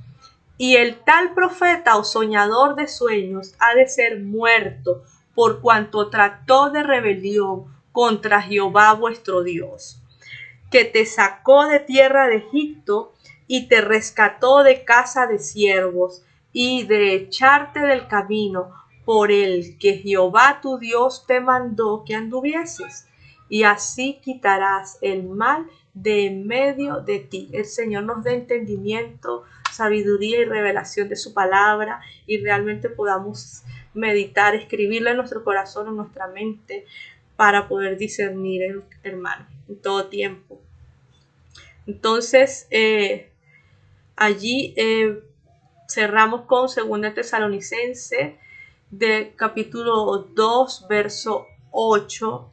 Y el tal profeta o soñador de sueños ha de ser muerto, por cuanto trató de rebelión contra Jehová vuestro Dios, que te sacó de tierra de Egipto y te rescató de casa de siervos y de echarte del camino por el que Jehová tu Dios te mandó que anduvieses. Y así quitarás el mal de en medio de ti. El Señor nos dé entendimiento, sabiduría y revelación de su palabra, y realmente podamos meditar, escribirla en nuestro corazón, en nuestra mente, para poder discernir, hermano, en todo tiempo. Entonces, allí cerramos con 2 Tesalonicenses de capítulo 2, verso 8.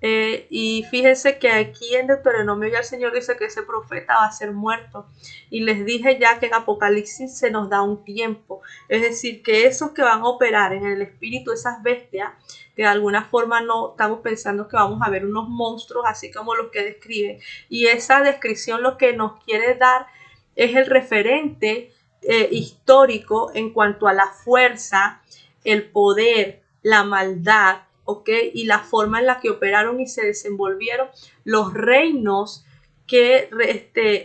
Y fíjense que aquí en Deuteronomio ya el Señor dice que ese profeta va a ser muerto. Y les dije ya que en Apocalipsis se nos da un tiempo. Es decir, que esos que van a operar en el espíritu, esas bestias, que de alguna forma no estamos pensando que vamos a ver unos monstruos así como los que describen. Y esa descripción lo que nos quiere dar es el referente histórico en cuanto a la fuerza, el poder, la maldad, ¿okay? Y la forma en la que operaron y se desenvolvieron los reinos que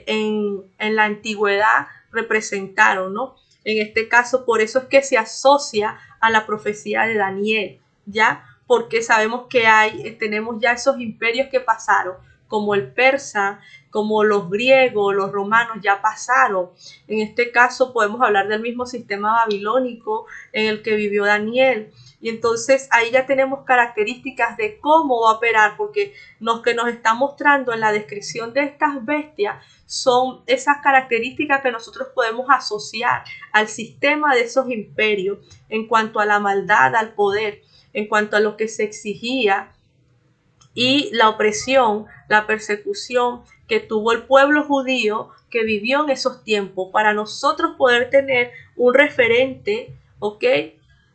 en la antigüedad representaron, ¿no? En este caso, por eso es que se asocia a la profecía de Daniel, ¿ya? Porque sabemos que tenemos ya esos imperios que pasaron, como el persa, como los griegos, los romanos ya pasaron. En este caso podemos hablar del mismo sistema babilónico en el que vivió Daniel. Y entonces ahí ya tenemos características de cómo va a operar, porque lo que nos está mostrando en la descripción de estas bestias son esas características que nosotros podemos asociar al sistema de esos imperios en cuanto a la maldad, al poder, en cuanto a lo que se exigía y la opresión, la persecución que tuvo el pueblo judío que vivió en esos tiempos, para nosotros poder tener un referente, ¿ok?,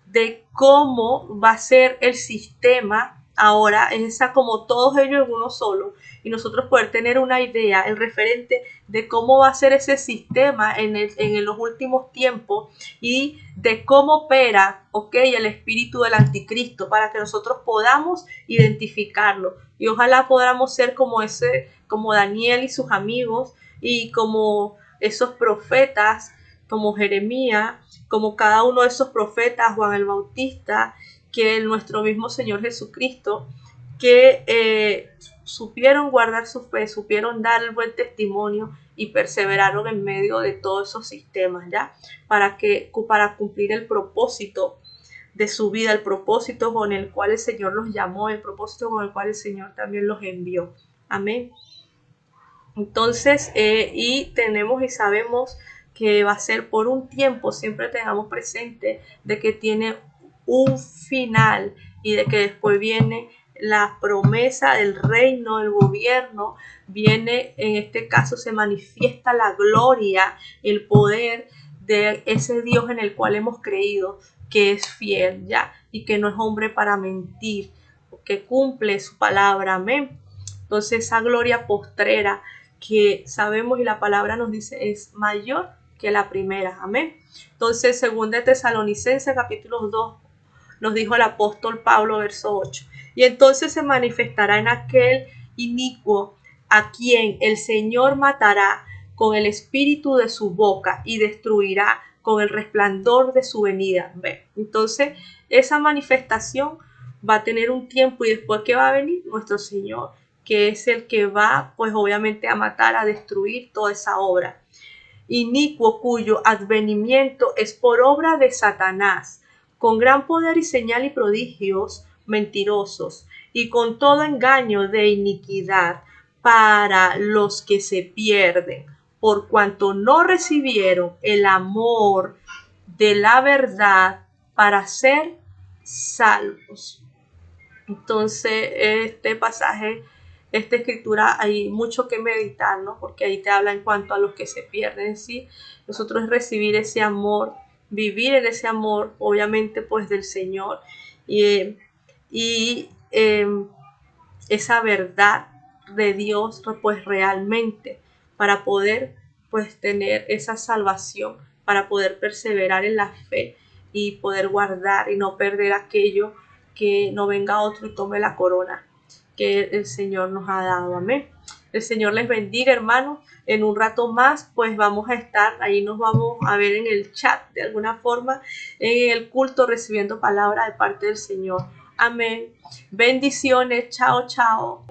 de cómo va a ser el sistema ahora, esa como todos ellos en uno solo, y nosotros poder tener una idea, el referente de cómo va a ser ese sistema en los últimos tiempos y de cómo opera, ¿ok?, el espíritu del anticristo, para que nosotros podamos identificarlo. Y ojalá podamos ser como Daniel y sus amigos, y como esos profetas, como Jeremías, como cada uno de esos profetas, Juan el Bautista, que nuestro mismo Señor Jesucristo, que supieron guardar su fe, supieron dar el buen testimonio y perseveraron en medio de todos esos sistemas, ¿ya? Para cumplir el propósito de su vida, el propósito con el cual el Señor los llamó, el propósito con el cual el Señor también los envió. Amén. Entonces, y tenemos y sabemos que va a ser por un tiempo, siempre tengamos presente de que tiene un final y de que después viene la promesa del reino, el gobierno, viene, en este caso se manifiesta la gloria, el poder de ese Dios en el cual hemos creído, que es fiel, ya, y que no es hombre para mentir, que cumple su palabra. Amén. Entonces esa gloria postrera que sabemos y la palabra nos dice es mayor que la primera. Amén. Entonces, según de Tesalonicenses capítulo 2, nos dijo el apóstol Pablo, verso 8. Y entonces se manifestará en aquel inicuo a quien el Señor matará con el espíritu de su boca y destruirá con el resplandor de su venida. ¿Ve? Entonces, esa manifestación va a tener un tiempo, y después que va a venir nuestro Señor, que es el que va, pues obviamente, a matar, a destruir toda esa obra. Inicuo, cuyo advenimiento es por obra de Satanás, con gran poder y señal y prodigios mentirosos, y con todo engaño de iniquidad para los que se pierden, por cuanto no recibieron el amor de la verdad para ser salvos. Entonces, este pasaje, esta escritura, hay mucho que meditar, ¿no? Porque ahí te habla en cuanto a los que se pierden, ¿sí? Nosotros es recibir ese amor, vivir en ese amor, obviamente, pues del Señor, y esa verdad de Dios, pues realmente, para poder, pues, tener esa salvación, para poder perseverar en la fe y poder guardar y no perder aquello, que no venga otro y tome la corona que el Señor nos ha dado. Amén. El Señor les bendiga, hermanos. En un rato más, pues vamos a estar, ahí nos vamos a ver en el chat de alguna forma, en el culto, recibiendo palabra de parte del Señor. Amén. Bendiciones. Chao, chao.